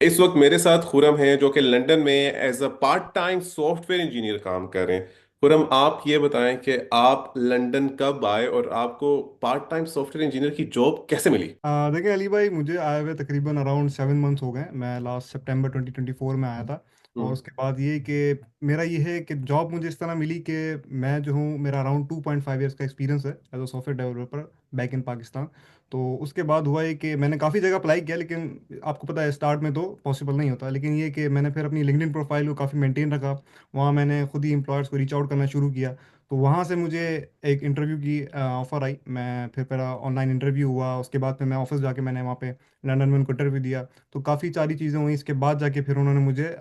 इस वक्त मेरे साथ खुरम है जो कि लंदन में as a part time software engineer काम कर रहे हैं। खुरम, आप ये बताएं कि आप लंदन कब आए और आपको पार्ट टाइम सॉफ्टवेयर इंजीनियर की जॉब कैसे मिली। देखिए अली भाई, मुझे आए हुए तकरीबन अराउंड 7 मंथ्स हो गए। मैं लास्ट सितंबर 2024 में आया था। और हम्म। उसके बाद ये कि मेरा ये है कि जॉब मुझे इस तरह मिली कि मैं जो हूँ, मेरा अराउंड 2.5 ईयर्स का एक्सपीरियंस है as a software developer back in Pakistan. तो उसके बाद हुआ ये कि मैंने काफ़ी जगह अप्लाई किया, लेकिन आपको पता है स्टार्ट में तो पॉसिबल नहीं होता। लेकिन ये कि मैंने फिर अपनी लिंक्डइन प्रोफाइल को काफ़ी मेंटेन रखा। वहाँ मैंने खुद ही एम्प्लॉयर्स को रीच आउट करना शुरू किया। तो वहाँ से मुझे एक इंटरव्यू की ऑफ़र आई। मैं फिर मेरा ऑनलाइन इंटरव्यू हुआ। उसके बाद फिर मैं ऑफिस जाके मैंने वहाँ पे लंदन में उनको इंटरव्यू दिया। तो काफ़ी सारी चीज़ें हुई। इसके बाद जाके फिर उन्होंने मुझे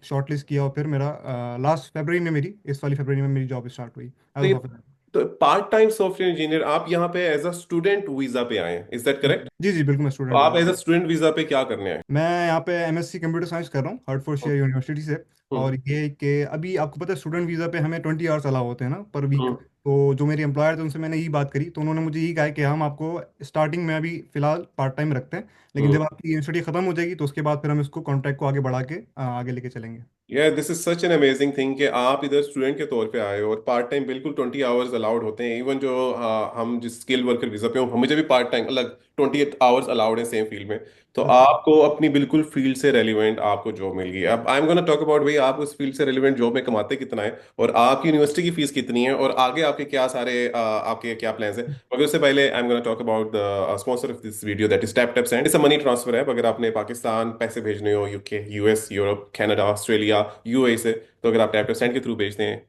शॉर्टलिस्ट किया और फिर मेरा लास्ट फरवरी में, मेरी इस वाली फरवरी में मेरी जॉब स्टार्ट हुई तो एज ये ऑफिस। तो पार्ट टाइम सॉफ्टवेयर इंजीनियर आप यहाँ पे एज अ स्टूडेंट वीजा पे आए हैं, इज दैट करेक्ट? जी जी बिल्कुल, मैं तो स्टूडेंट आप हूँ। एज अ स्टूडेंट वीजा पे क्या करने आए? मैं यहाँ पे एमएससी कंप्यूटर साइंस कर रहा हूँ हर्टफोर्डशायर यूनिवर्सिटी से। हम्म। और ये कि अभी आपको पता है स्टूडेंट वीज़ा पे हमें 20 आवर्स अलाउ होते हैं ना पर वीक। हम्म। तो जो मेरे एम्प्लॉयर थे उनसे मैंने यही बात करी, तो उन्होंने मुझे यही कहा है कि हम आपको स्टार्टिंग में अभी फिलहाल पार्ट टाइम रखते हैं, लेकिन हम्म। जब आपकी यूनिवर्सिटी खत्म हो जाएगी तो उसके बाद फिर हम इसको कॉन्ट्रैक्ट को आगे बढ़ा के आगे लेके चलेंगे। यार this is such an amazing thing कि आप इधर स्टूडेंट के तौर पे आए हो और पार्ट टाइम बिल्कुल 20 आवर्स अलाउड होते हैं। इवन जो हम जिस स्किल वर्कर वीजा पे हो, मुझे भी पार्ट टाइम अलग 28 आवर्स अलाउड है सेम फील्ड में। तो अच्छा। आपको अपनी बिल्कुल फील्ड से रेलिवेंट आपको जॉब मिल गई। अब I am gonna talk about भाई आप उस फील्ड से रेलिवेंट जॉब में कमाते कितना है और आपकी यूनिवर्सिटी की फीस कितनी है और आगे आपके क्या सारे आपके क्या प्लान्स हैं। मगर उससे पहले I am gonna talk about the sponsor of this video, that is tap tap send. It's a money transfer app. अगर आपने पाकिस्तान पैसे भेजने हो UK, US, Europe, Canada, Australia, UAE से, तो अगर आप टैप टैप सेंड के थ्रू भेजते हैं,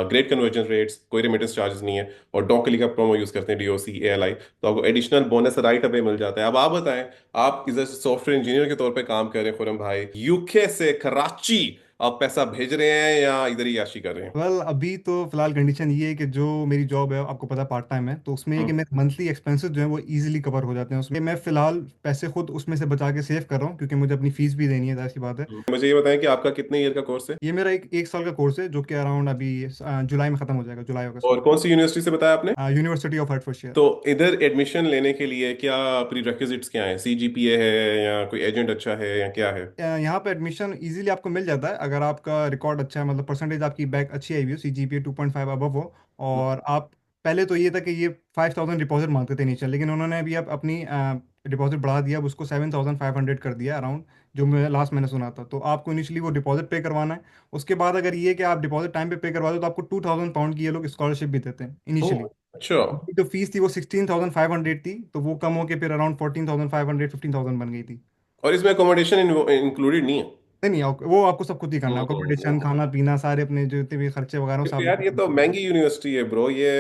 ग्रेट कन्वर्जन रेट्स, कोई रेमिटेंस चार्जेस नहीं है, और डॉकली का प्रोमो यूज करते हैं डीओसी एएलआई, तो आपको एडिशनल बोनस राइट अवे मिल जाता है। अब आप बताएं, आप इधर सॉफ्टवेयर इंजीनियर के तौर पे काम कर रहे हैं खुरम भाई, यूके से कराची, आप पैसा भेज रहे हैं या इधर ही याशी कर रहे हैं? अभी तो फिलहाल कंडीशन ये है कि जो मेरी जॉब है आपको पता है पार्ट टाइम है, तो उसमें ये कि हम्म। मेरे मंथली एक्सपेंसेस जो है वो इजीली कवर हो जाते हैं उसमें। मैं फिलहाल पैसे खुद उसमें से बचा के सेव कर रहा हूँ, क्योंकि मुझे अपनी फीस भी देनी है, जाहिर सी बात है। मुझे ये बताएं कि आपका कितने ईयर का कोर्स है ये मेरा एक साल का कोर्स है, जो कि अराउंड अभी जुलाई में ख़त्म हो जाएगा, जुलाई अगस्त और में। कौन सी यूनिवर्सिटी से बताया आपने? University of Hertfordshire. तो इधर एडमिशन लेने के लिए क्या प्रीरेक्विजिट्स क्या है? सीजीपीए है या कोई एजेंट अच्छा है या क्या है? यहाँ पे एडमिशन इजीली आपको मिल जाता है अगर आपका रिकॉर्ड अच्छा है, मतलब परसेंटेज आपकी बैक अच्छी आई हुई हो, CGPA 2.5 अबव हो। और आप, पहले तो ये था कि ये 5,000 डिपॉजिट मांगते थे इनिशियल, लेकिन उन्होंने अभी अब अपनी डिपॉजिट बढ़ा दिया, अब उसको 7,500 कर दिया अराउंड, जो मैं लास्ट मैंने सुना था। तो आपको इनिशियली वो डिपॉजिट पे करवाना है। उसके बाद अगर ये कि आप डिपॉजिट टाइम पे करवा दो तो आपको 2,000 पाउंड की ये लोग स्कॉलरशिप भी देते हैं ओह, इनिशियली। अच्छा। उनकी जो फीस थी वो 16,500 थी, तो वो कम होकर फिर अराउंड 14,500 15,000 बन गई थी। और इसमें अकोमोडेशन इंक्लूडेड नहीं है? नहीं नहीं, वो आपको सब खुद ही करना है, अकोमोडेशन हम्म। खाना पीना सारे अपने जो जितने भी खर्चे वगैरह हो, फिर तो सब यार आपको ये खुद तो करना है। महंगी यूनिवर्सिटी है ब्रो। ये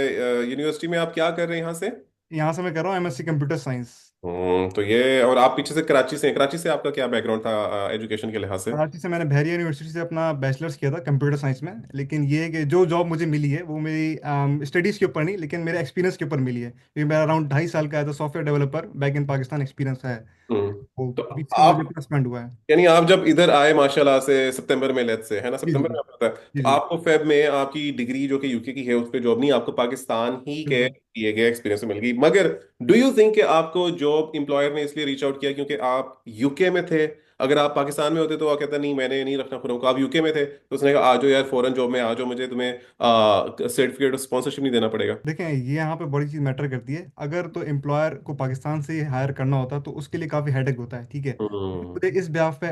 यूनिवर्सिटी में आप क्या कर रहे हैं यहाँ से? यहाँ से मैं कर रहा हूँ MSc कंप्यूटर साइंस। तो ये, और आप पीछे से कराची से हैं। कराची से आपका क्या बैकग्राउंड था एजुकेशन के लिहाज से? कराची से मैंने बहरिया यूनिवर्सिटी से अपना बैचलर्स किया था कंप्यूटर साइंस में। लेकिन ये है कि जो जॉब मुझे मिली है वो मेरी स्टडीज़ के ऊपर नहीं, लेकिन मेरे एक्सपीरियंस के ऊपर मिली है, क्योंकि मेरा अराउंड 2.5 साल का as a software developer back in Pakistan experience है। हम्म। वो तो इससे मुझे आप, प्लस पॉइंट हुआ है। यानी आप जब इधर आए माशाल्लाह से सितंबर में, लेट से, है ना, जी जी सितंबर में आता है, जी तो जी आपको फेब में आपकी डिग्री जो कि यूके की है उस पर जॉब नहीं, आपको पाकिस्तान ही के बिल्कुल। किए गए एक्सपीरियंस में मिल गई। मगर डू यू थिंक कि आपको जॉब एम्प्लॉयर ने इसलिए रीच आउट किया क्योंकि आप यूके में थे? अगर आप पाकिस्तान में होते तो वो कहता नहीं मैंने नहीं रखना खुद को। आप यूके में थे तो उसने कहा आ जाओ यार फॉरेन जॉब में आ जाओ, मुझे तुम्हें सर्टिफिकेट और स्पॉन्सरशिप नहीं देना पड़ेगा। देखें, ये यहाँ पे बड़ी चीज़ मैटर करती है। अगर तो एम्प्लॉयर को पाकिस्तान से हायर करना होता है तो उसके लिए काफ़ी हेडेक होता है, ठीक है। हम्म। मुझे इस ब्याह पे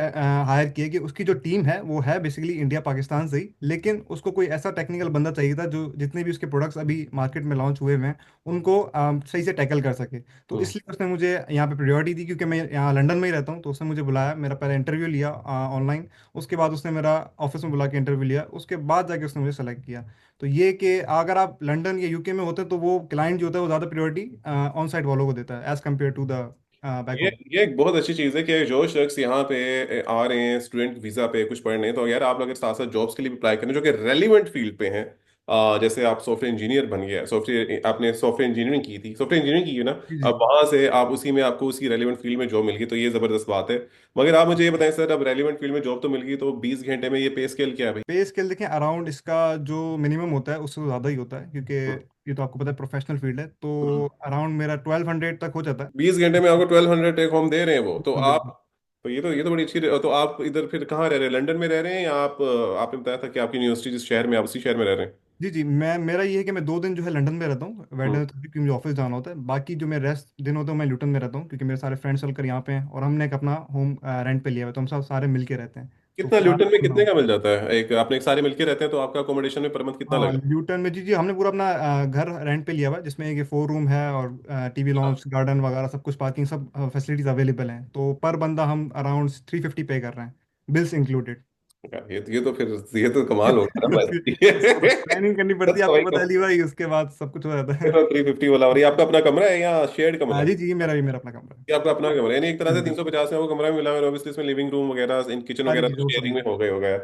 हायर किया कि उसकी जो टीम है वो है बेसिकली इंडिया पाकिस्तान से ही, लेकिन उसको कोई ऐसा टेक्निकल बंदा चाहिए था जो जितने भी उसके प्रोडक्ट्स अभी मार्केट में लॉन्च हुए हुए हैं उनको सही से टैकल कर सके। तो हम्म। इसलिए उसने मुझे यहाँ पे प्रायोरिटी दी, क्योंकि मैं यहाँ लंदन में ही रहता हूँ। तो उसने मुझे बुलाया, मेरा पहले इंटरव्यू लिया ऑनलाइन। उसके बाद उसने मेरा ऑफिस में बुला के इंटरव्यू लिया, उसके बाद जाके उसने मुझे सेलेक्ट किया। तो ये कि अगर आप लंदन या यूके में होते तो वो क्लाइंट जो होता है वो ज़्यादा प्रायोरिटी ऑन साइट वालों को देता है as compare to the back ये होम। ये एक बहुत अच्छी चीज़ है कि जो शख्स यहाँ पे आ रहे हैं स्टूडेंट वीज़ा पे कुछ पढ़ने, तो यार आप अगर साथ साथ जॉब्स के लिए भी अप्लाई करें जो कि रेलिवेंट फील्ड पे हैं, जैसे आप सॉफ्टवेयर इंजीनियर बन गया, सॉफ्टवेयर आपने सॉफ्टवेयर इंजीनियरिंग की थी, सॉफ्टवेयर इंजीनियरिंग की है ना, जी जी। अब वहां से आप उसी में आपको उसी रेलिवेंट फील्ड में जॉब मिल गई, तो ये ज़बरदस्त बात है। मगर आप मुझे ये बताएं सर, अब रेलिवेंट फील्ड में जॉब तो मिल गई, तो 20 घंटे में ये पे स्केल क्या है भाई? पे स्केल देखें, अराउंड इसका जो मिनिमम होता है उससे तो ज़्यादा ही होता है, क्योंकि ये तो आपको पता है प्रोफेशनल फील्ड है। तो हम्म। अराउंड मेरा 1,200 तक हो जाता है। 20 घंटे में आपको 1200 टेक होम दे रहे हैं वो, तो बिल्कुल आप बिल्कुल। तो ये तो बड़ी अच्छी। तो आप इधर फिर कहाँ रह रहे हैं, लंदन में रह रहे हैं, या आप आपने बताया था कि आपकी यूनिवर्सिटी जिस शहर में, आप उसी शहर में रह रहे हैं? जी जी, मैं मेरा ये है कि मैं 2 दिन जो है लंदन में रहता हूँ हम्म। वेडनेसडे थर्सडे, क्योंकि मुझे ऑफिस जाना होता है। बाकी जो मेरे रेस्ट दिन होते हैं मैं ल्यूटन में रहता हूँ, क्योंकि मेरे सारे फ्रेंड्स चलकर यहाँ पे हैं और हमने एक अपना होम रेंट पे लिया हुआ है, तो हम सब सारे मिलके रहते हैं। तो कितना फिलहाल ल्यूटन में मैं कितने हूँ। का मिल जाता है, एक आपने एक सारे मिलके रहते हैं तो आपका अकोमोडेशन में पर मंथ कितना हाँ लगा? ल्यूटन में जी जी, हमने पूरा अपना घर रेंट पे लिया हुआ है, जिसमें एक 4 रूम है और टीवी लॉन्च, गार्डन वगैरह सब कुछ, पार्किंग सब फैसिलिटीज अवेलेबल हैं। तो पर बंदा हम अराउंड 350 पे कर रहे हैं, बिल्स इंक्लूडेड। यार ये तो फिर ये तो कमाल हो गया ना उसकी भाई। प्लानिंग करनी पड़ती बस है, तो भाई आपको पता है भाई, उसके बाद सब कुछ हो जाता है। तो 350 वाला। और ये आपका अपना कमरा है या शेयर्ड कमरा हाँ है? जी जी, ये मेरा अपना कमरा है। ये आपका अपना कमरा है, यानी एक तरह से बिल्कुल। 350 में वो कमरा भी मिला है, और ऑब्वियसली इसमें लिविंग रूम वगैरह, इन किचन सारी वगैरह चीज़ें तो वो सब शेयरिंग में मिल हो गए हो गया।